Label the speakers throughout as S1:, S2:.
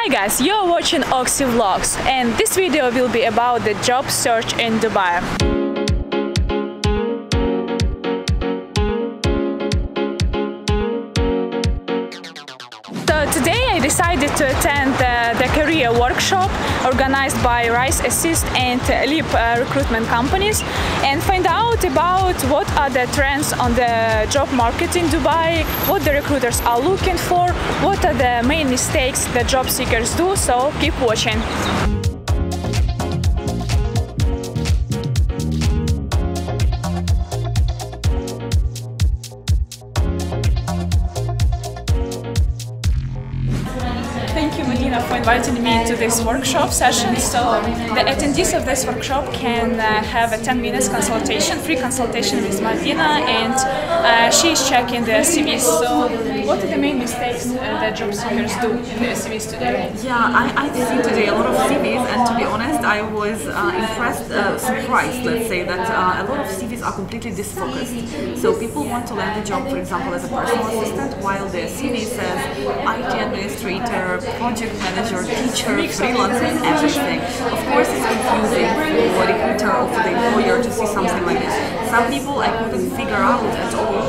S1: Hi guys, you're watching Oksy Vlogs, and this video will be about the job search in Dubai. So today I decided to attend the career workshop organized by Rise Assist and Leap recruitment companies and find out about what are the trends on the job market in Dubai, what the recruiters are looking for, what are the main mistakes that job seekers do, so keep watching. Thank you, Medina, for inviting me to this workshop session. So the attendees of this workshop can have a 10 minutes consultation, free consultation with Medina, and she's checking their CVs. So what are the main mistakes that job seekers do in their CVs today?
S2: Yeah, I see today a lot of CVs, and to be honest, I was surprised, let's say, that a lot of CVs are completely disfocused. So people want to land a job, for example, as a personal assistant, while their CV says IT administrator, project manager, teacher, freelancer, everything. Of course, it's confusing for a recruiter or for the employer to see something like this. Some people I couldn't figure out at all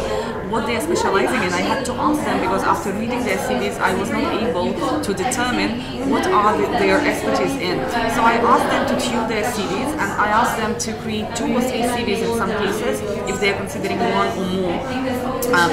S2: what they are specializing in. I had to ask them because after reading their CVs, I was not able to determine what are their expertise in. So I asked them to tune their CVs, and I asked them to create 2 or 3 CVs in some cases if they are considering 1 or more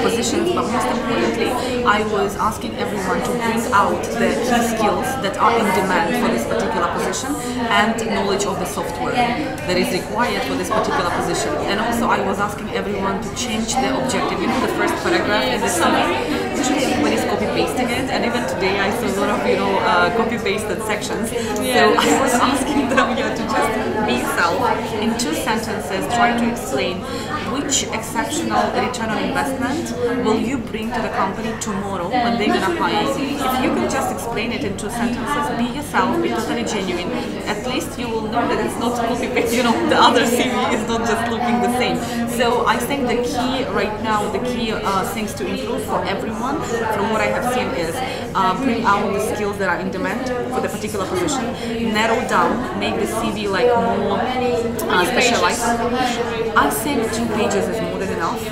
S2: positions. But most importantly, I was asking everyone to bring out the key skills that are in demand for this particular position and knowledge of the software that is required for this particular position. And also I was asking everyone to change their objective. You know, the first paragraph in the CV, usually everybody's copy-pasting it, and even today I saw a lot of, copy-pasted sections. So I was asking them to just be yourself. In 2 sentences, try to explain which exceptional return on investment will you bring to the company tomorrow when they're gonna hire you. If you can just explain it in 2 sentences, be yourself, be totally genuine, at least you will know that it's not copy-paste, the other CV is not just looking the same. So I think the key right now, the key things to improve for everyone, from what I have seen, is bring out the skills that are in demand for the particular position, narrow down, make the CV like more specialized. I think 2 pages is more than enough.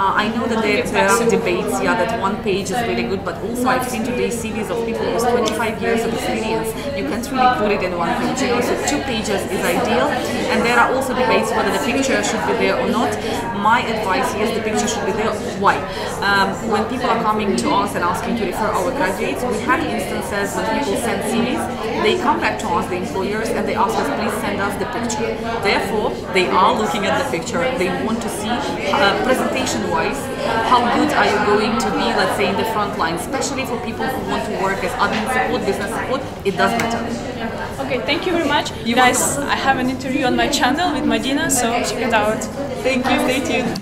S2: I know that there are debates, that 1 page is really good, but also I've seen today CVs of people with 25 years of experience. You can't really put it in 1 page, so 2 pages is ideal. And there are also debates whether the picture should be there or not. My advice is the picture should be there. Why? When people are coming to us and asking to refer our graduates, we had instances when people send CVs, they come back to us, the employers, and they ask us, please send us the picture. Therefore, they are looking at the picture. They want to see presentation-wise, how good are you going to be, let's say, in the front line, especially for people who want to work as admin support, business support. It does matter.
S1: Okay, thank you very much. Guys, I have an interview on my channel with Medina, so check it out. Thank you, stay tuned.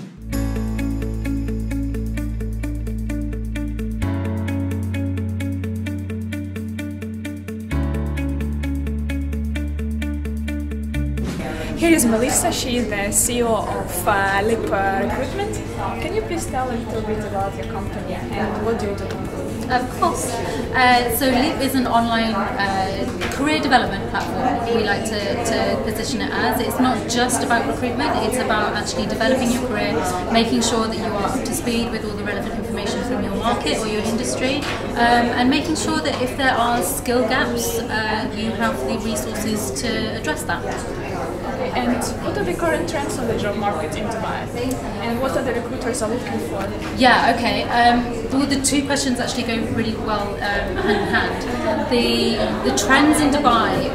S1: Here is Melissa, she is the CEO of Leap Recruitment. Can you please tell a little bit about your company and what do you do?
S3: Of course. So Leap is an online career development platform. We like to position it as. It's not just about recruitment, it's about actually developing your career, making sure that you are up to speed with all the relevant information from your market or your industry, and making sure that if there are skill gaps, you have the resources to address that.
S1: And what are the current trends on the job market in Dubai? And what are the recruiters are looking for?
S3: Yeah, okay. Well, the 2 questions actually go really well hand in hand. The trends in Dubai,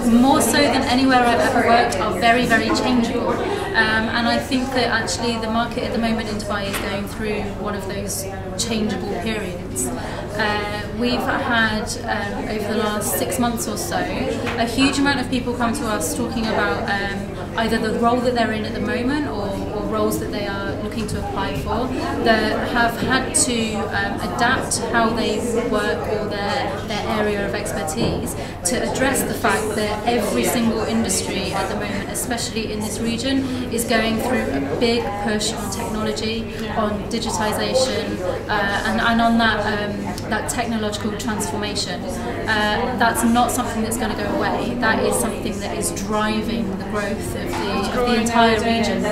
S3: more so than anywhere I've ever worked, are very, very changeable. And I think that actually the market at the moment in Dubai is going through one of those changeable periods. We've had, over the last 6 months or so, a huge amount of people come to us talking about either the role that they're in at the moment or roles that they are looking to apply for, that have had to adapt how they work or their area of expertise to address the fact that every single industry at the moment, especially in this region, is going through a big push on technology, on digitization, and on that that technological transformation. That's not something that's going to go away. That is something that is driving the growth of the entire region.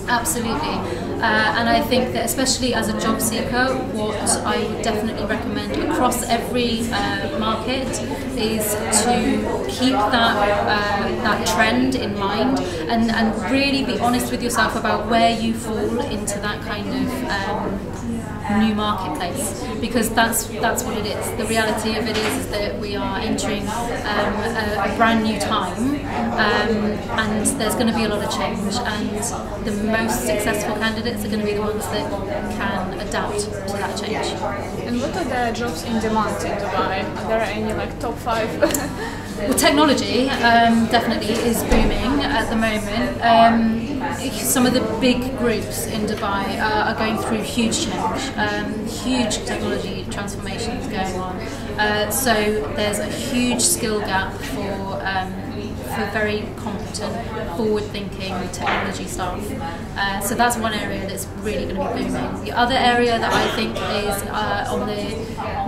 S3: Absolutely. And I think that especially as a job seeker, what I would definitely recommend across every market is to keep that trend in mind and really be honest with yourself about where you fall into that kind of new marketplace, because that's what it is. The reality of it is that we are entering a brand new time, and there's going to be a lot of change, and the most successful candidates are going to be the ones that can adapt to that change.
S1: And what are the jobs in demand in Dubai? Are there any like top 5?
S3: Well, technology definitely is booming at the moment. Some of the big groups in Dubai are going through huge change, huge technology transformations going on. So there's a huge skill gap for very competent, forward-thinking technology staff. So that's one area that's really going to be booming. The other area that I think is on the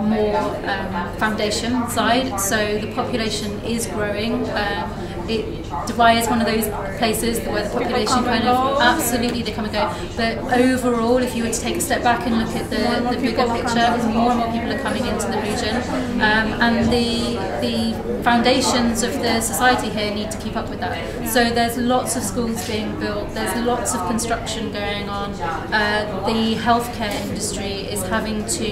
S3: more foundation side. So the population is growing. Dubai is one of those places where the population kind of absolutely they come and go. But overall, if you were to take a step back and look at the bigger picture, more and more people are coming into the region, and the foundations of the society here need to keep up with that. So there's lots of schools being built. There's lots of construction going on. The healthcare industry is having to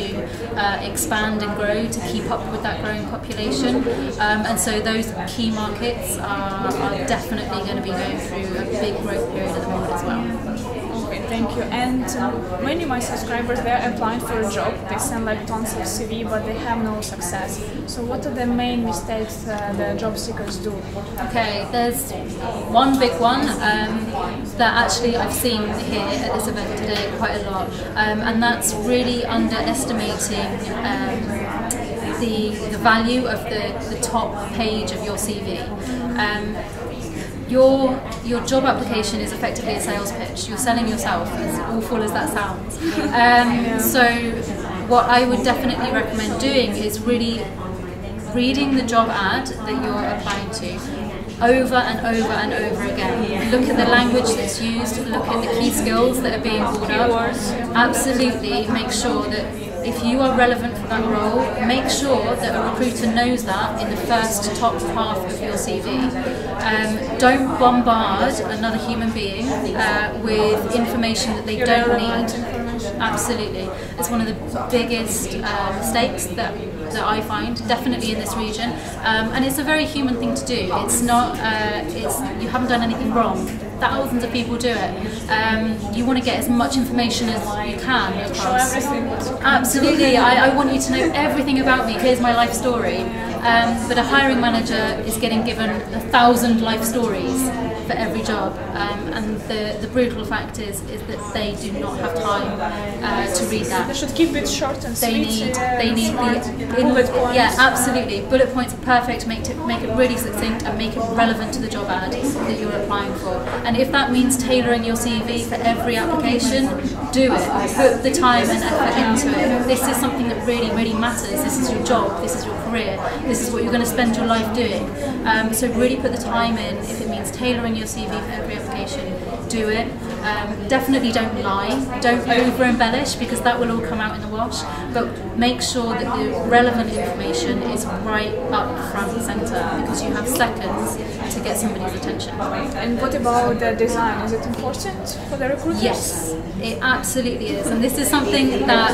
S3: expand and grow to keep up with that growing population, and so those key markets are definitely going to be going through a big growth period at the moment as well.
S1: Okay, thank you. And many of my subscribers, they're applying for a job. They send like tons of CV, but they have no success. So what are the main mistakes the job seekers do?
S3: Okay, there's one big one that actually I've seen here at this event today quite a lot, and that's really underestimating the value of the top page of your CV. Your job application is effectively a sales pitch. You're selling yourself, as awful as that sounds. So what I would definitely recommend doing is really reading the job ad that you're applying to over and over and over again. Look at the language that's used, look at the key skills that are being called up. Absolutely make sure that if you are relevant for that role, make sure that a recruiter knows that in the first top half of your CV. Don't bombard another human being with information that they don't need. Absolutely. It's one of the biggest mistakes that I find, definitely in this region, and it's a very human thing to do. It's not, you haven't done anything wrong. Thousands of people do it. You want to get as much information as you can across. Absolutely. I want you to know everything about me. Here's my life story. But a hiring manager is getting given 1,000 life stories for every job, and the brutal fact is that they do not have time to read that.
S1: They should keep it short and sweet.
S3: They need the
S1: bullet points.
S3: Yeah, absolutely. Bullet points are perfect. Make it really succinct and make it relevant to the job ad that you're applying for. And if that means tailoring your CV for every application, do it. Put the time and effort into it. This is something that really, really matters. This is your job. This is your career. This is what you're going to spend your life doing. So really put the time in. If it means tailoring your CV for every application, do it. Definitely don't lie. Don't over-embellish, because that will all come out in the wash. But make sure that the relevant information is right up front and centre, because you have seconds to get somebody's attention.
S1: And what about the design? Is it important for the recruiters?
S3: Yes, it absolutely is. And this is something that,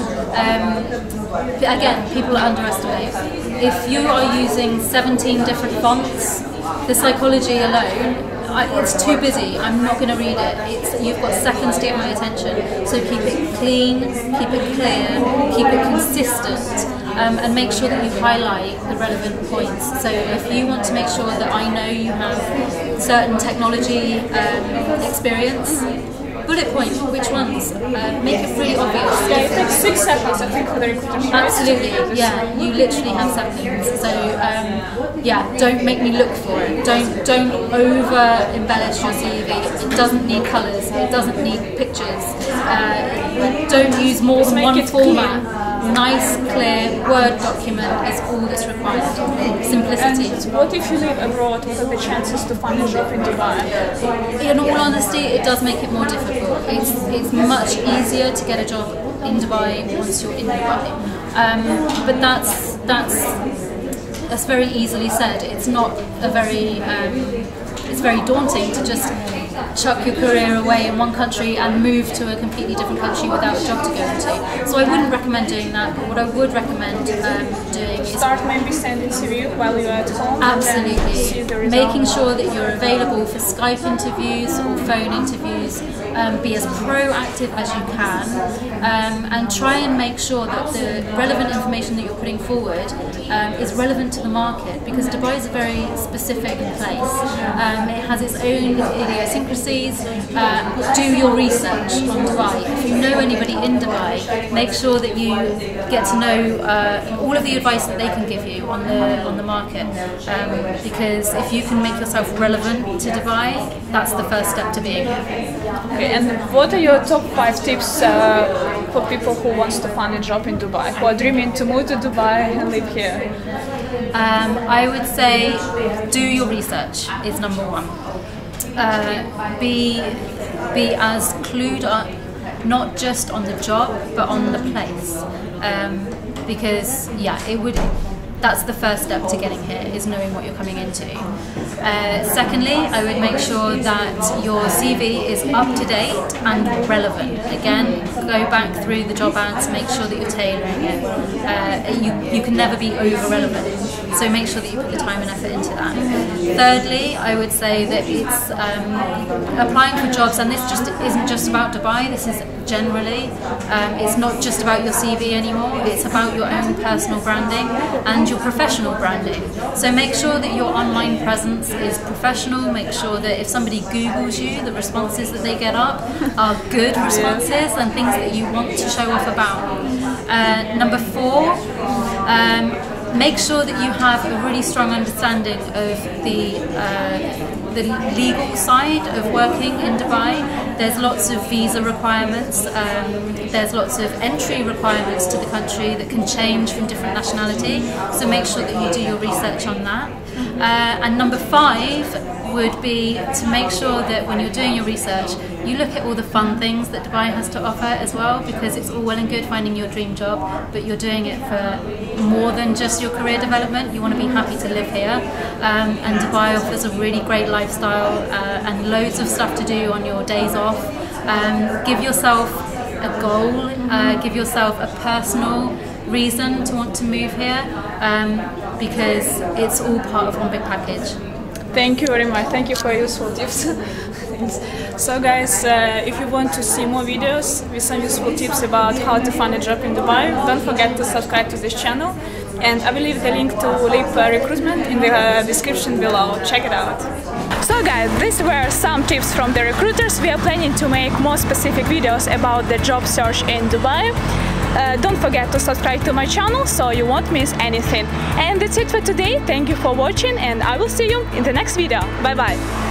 S3: again, people underestimate. If you are using 17 different fonts, the psychology alone, it's too busy, I'm not going to read it. You've got seconds to get my attention. So keep it clean, keep it clear, keep it consistent, and make sure that you highlight the relevant points. So if you want to make sure that I know you have certain technology experience, bullet point which ones, make it really obvious.
S1: Yeah, it takes 6 seconds, I think, for the recruiter.
S3: Absolutely, yeah, you literally have seconds. So yeah, don't make me look for it. Don't over embellish your CV. It doesn't need colours. It doesn't need pictures. Don't use more than one format. nice, clear Word document is all that's required. Simplicity.
S1: And what if you live abroad? What are the chances to find a job in Dubai?
S3: In all honesty, it does make it more difficult. It's much easier to get a job in Dubai once you're in Dubai. But that's very easily said. It's not a very it's very daunting to just chuck your career away in one country and move to a completely different country without a job to go into. So I wouldn't recommend doing that, but what I would recommend doing is
S1: start maybe sending CV while you're at home.
S3: Absolutely. Making sure that you're available for Skype interviews or phone interviews. Be as proactive as you can, and try and make sure that the relevant information that you're putting forward is relevant to the market, because Dubai is a very specific place. It has its own idiosyncrasies. Do your research on Dubai. If you know anybody in Dubai, make sure that you get to know all of the advice that they can give you on the market, because if you can make yourself relevant to Dubai, that's the first step to being here.
S1: Okay, and what are your top 5 tips for people who wants to find a job in Dubai, who are dreaming to move to Dubai and live here?
S3: I would say do your research is number 1. Be as clued up, not just on the job, but on the place, because that's the first step to getting here, is knowing what you're coming into. Secondly, I would make sure that your CV is up to date and relevant. Again, go back through the job ads, make sure that you're tailoring it. You can never be over relevant, so make sure that you put the time and effort into that. Thirdly, I would say that it's applying for jobs, and this just isn't just about Dubai, this is generally. It's not just about your CV anymore, it's about your own personal branding and your professional branding. So make sure that your online presence is professional, make sure that if somebody Googles you, the responses that they get up are good responses and things that you want to show off about. Number 4, make sure that you have a really strong understanding of the legal side of working in Dubai. There's lots of visa requirements, there's lots of entry requirements to the country that can change from different nationality, so make sure that you do your research on that. And number 5 would be to make sure that when you're doing your research, you look at all the fun things that Dubai has to offer as well, because it's all well and good finding your dream job, but you're doing it for more than just your career development. You want to be happy to live here, and Dubai offers a really great lifestyle and loads of stuff to do on your days off. Give yourself a goal, give yourself a personal reason to want to move here, because it's all part of one big package.
S1: Thank you very much. Thank you for your useful tips. So guys, if you want to see more videos with some useful tips about how to find a job in Dubai, don't forget to subscribe to this channel, and I will leave the link to Leap Recruitment in the description below. Check it out. So guys, these were some tips from the recruiters. We are planning to make more specific videos about the job search in Dubai. Don't forget to subscribe to my channel so you won't miss anything. And that's it for today. Thank you for watching, and I will see you in the next video. Bye bye.